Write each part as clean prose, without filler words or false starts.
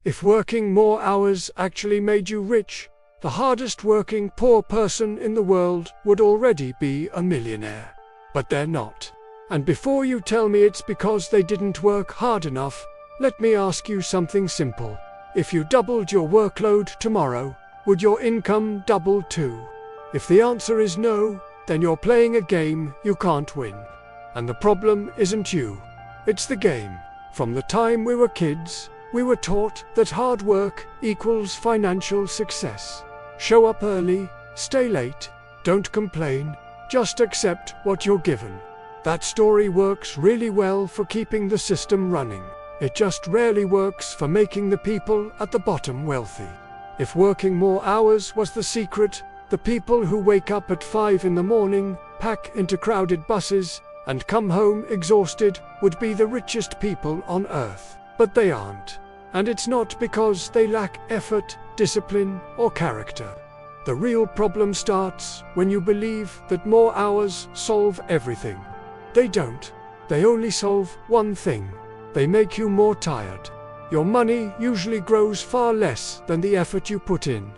If working more hours actually made you rich, the hardest working poor person in the world would already be a millionaire. But they're not. And before you tell me it's because they didn't work hard enough, let me ask you something simple. If you doubled your workload tomorrow, would your income double too? If the answer is no, then you're playing a game you can't win. And the problem isn't you. It's the game. From the time we were kids, we were taught that hard work equals financial success. Show up early, stay late, don't complain, just accept what you're given. That story works really well for keeping the system running. It just rarely works for making the people at the bottom wealthy. If working more hours was the secret, the people who wake up at 5 in the morning, pack into crowded buses, and come home exhausted would be the richest people on earth. But they aren't. And it's not because they lack effort, discipline, or character. The real problem starts when you believe that more hours solve everything. They don't. They only solve one thing. They make you more tired. Your money usually grows far less than the effort you put in.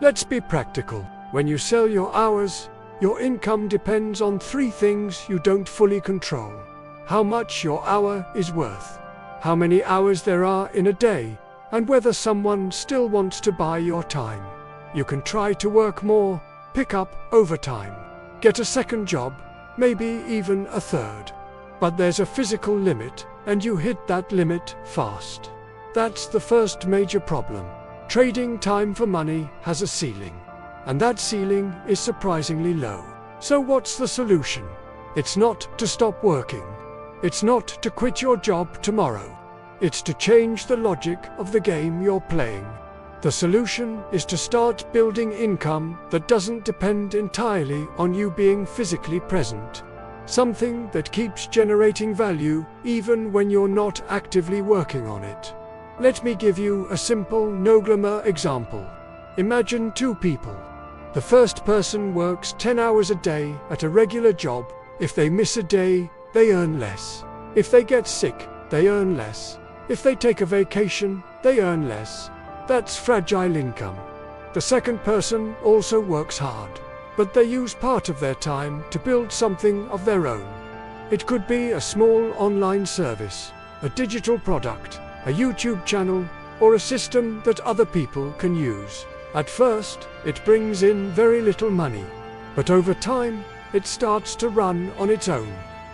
Let's be practical. When you sell your hours, your income depends on 3 things you don't fully control. How much your hour is worth, how many hours there are in a day, and whether someone still wants to buy your time. You can try to work more, pick up overtime, get a second job, maybe even a third. But there's a physical limit, and you hit that limit fast. That's the first major problem. Trading time for money has a ceiling. And that ceiling is surprisingly low. So what's the solution? It's not to stop working. It's not to quit your job tomorrow. It's to change the logic of the game you're playing. The solution is to start building income that doesn't depend entirely on you being physically present. Something that keeps generating value even when you're not actively working on it. Let me give you a simple, no-glamour example. Imagine 2 people. The first person works 10 hours a day at a regular job. If they miss a day, they earn less. If they get sick, they earn less. If they take a vacation, they earn less. That's fragile income. The second person also works hard, but they use part of their time to build something of their own. It could be a small online service, a digital product, a YouTube channel, or a system that other people can use. At first, it brings in very little money, but over time, it starts to run on its own,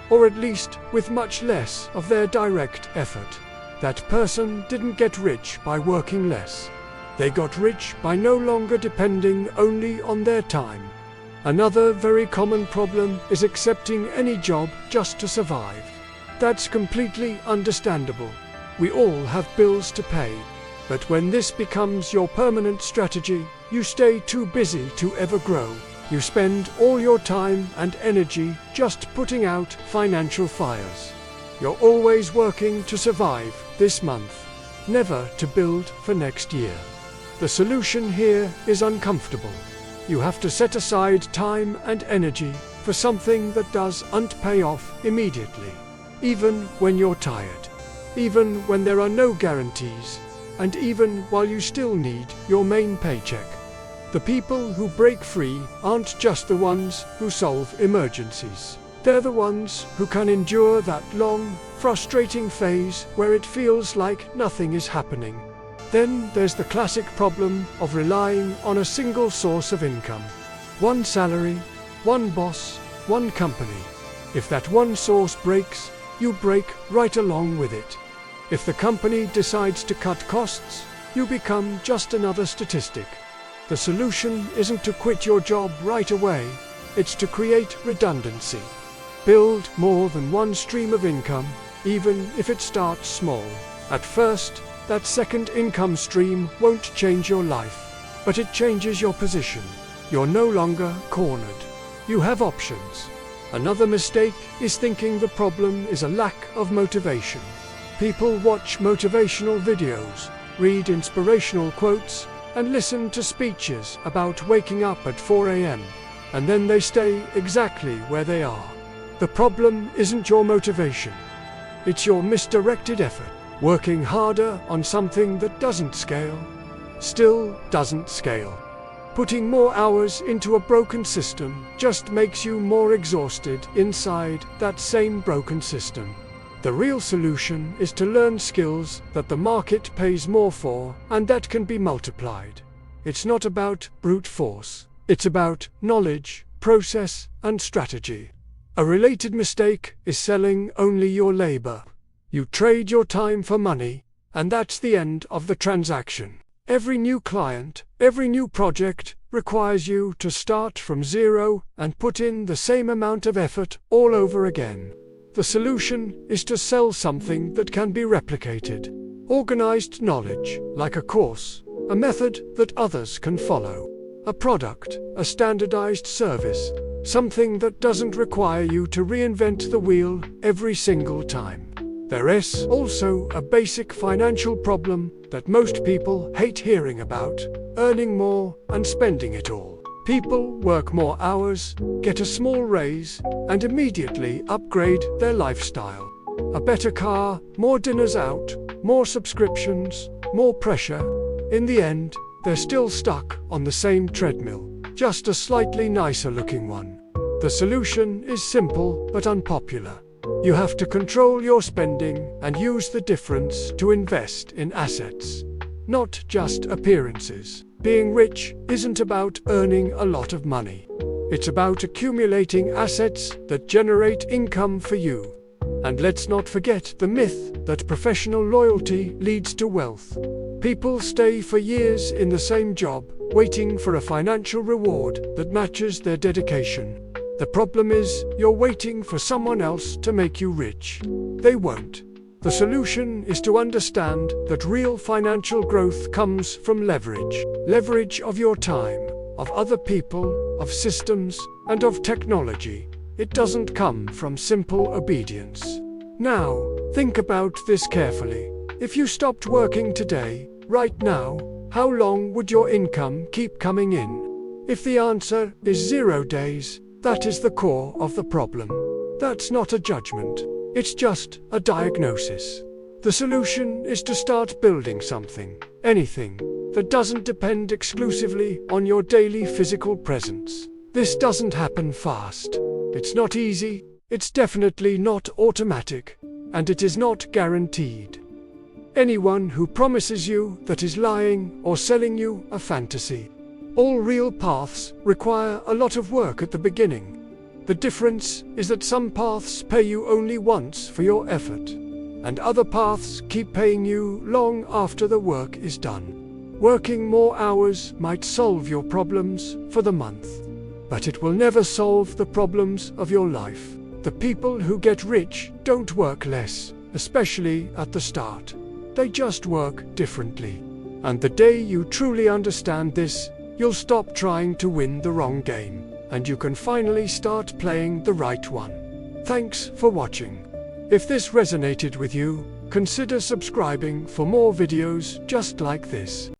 or at least with much less of their direct effort. That person didn't get rich by working less. They got rich by no longer depending only on their time. Another very common problem is accepting any job just to survive. That's completely understandable. We all have bills to pay. But when this becomes your permanent strategy, you stay too busy to ever grow. You spend all your time and energy just putting out financial fires. You're always working to survive this month, never to build for next year. The solution here is uncomfortable. You have to set aside time and energy for something that doesn't pay off immediately, even when you're tired, even when there are no guarantees, and even while you still need your main paycheck. The people who break free aren't just the ones who solve emergencies. They're the ones who can endure that long, frustrating phase where it feels like nothing is happening. Then there's the classic problem of relying on a single source of income. One salary, one boss, one company. If that one source breaks, you break right along with it. If the company decides to cut costs, you become just another statistic. The solution isn't to quit your job right away, it's to create redundancy. Build more than one stream of income, even if it starts small. At first, that second income stream won't change your life, but it changes your position. You're no longer cornered. You have options. Another mistake is thinking the problem is a lack of motivation. People watch motivational videos, read inspirational quotes, and listen to speeches about waking up at 4 a.m., and then they stay exactly where they are. The problem isn't your motivation. It's your misdirected effort. Working harder on something that doesn't scale still doesn't scale. Putting more hours into a broken system just makes you more exhausted inside that same broken system. The real solution is to learn skills that the market pays more for and that can be multiplied. It's not about brute force. It's about knowledge, process, and strategy. A related mistake is selling only your labor. You trade your time for money, and that's the end of the transaction. Every new client, every new project requires you to start from zero and put in the same amount of effort all over again. The solution is to sell something that can be replicated. Organized knowledge, like a course, a method that others can follow. A product, a standardized service, something that doesn't require you to reinvent the wheel every single time. There is also a basic financial problem that most people hate hearing about: earning more and spending it all. People work more hours, get a small raise, and immediately upgrade their lifestyle. A better car, more dinners out, more subscriptions, more pressure. In the end, they're still stuck on the same treadmill, just a slightly nicer looking one. The solution is simple but unpopular. You have to control your spending and use the difference to invest in assets, not just appearances. Being rich isn't about earning a lot of money. It's about accumulating assets that generate income for you. And let's not forget the myth that professional loyalty leads to wealth. People stay for years in the same job, waiting for a financial reward that matches their dedication. The problem is, you're waiting for someone else to make you rich. They won't. The solution is to understand that real financial growth comes from leverage. Leverage of your time, of other people, of systems, and of technology. It doesn't come from simple obedience. Now, think about this carefully. If you stopped working today, right now, how long would your income keep coming in? If the answer is 0 days, that is the core of the problem. That's not a judgment. It's just a diagnosis. The solution is to start building something, anything, that doesn't depend exclusively on your daily physical presence. This doesn't happen fast. It's not easy, it's definitely not automatic, and it is not guaranteed. Anyone who promises you that is lying or selling you a fantasy. All real paths require a lot of work at the beginning. The difference is that some paths pay you only once for your effort, and other paths keep paying you long after the work is done. Working more hours might solve your problems for the month, but it will never solve the problems of your life. The people who get rich don't work less, especially at the start. They just work differently. And the day you truly understand this, you'll stop trying to win the wrong game, and you can finally start playing the right one. Thanks for watching. If this resonated with you, consider subscribing for more videos just like this.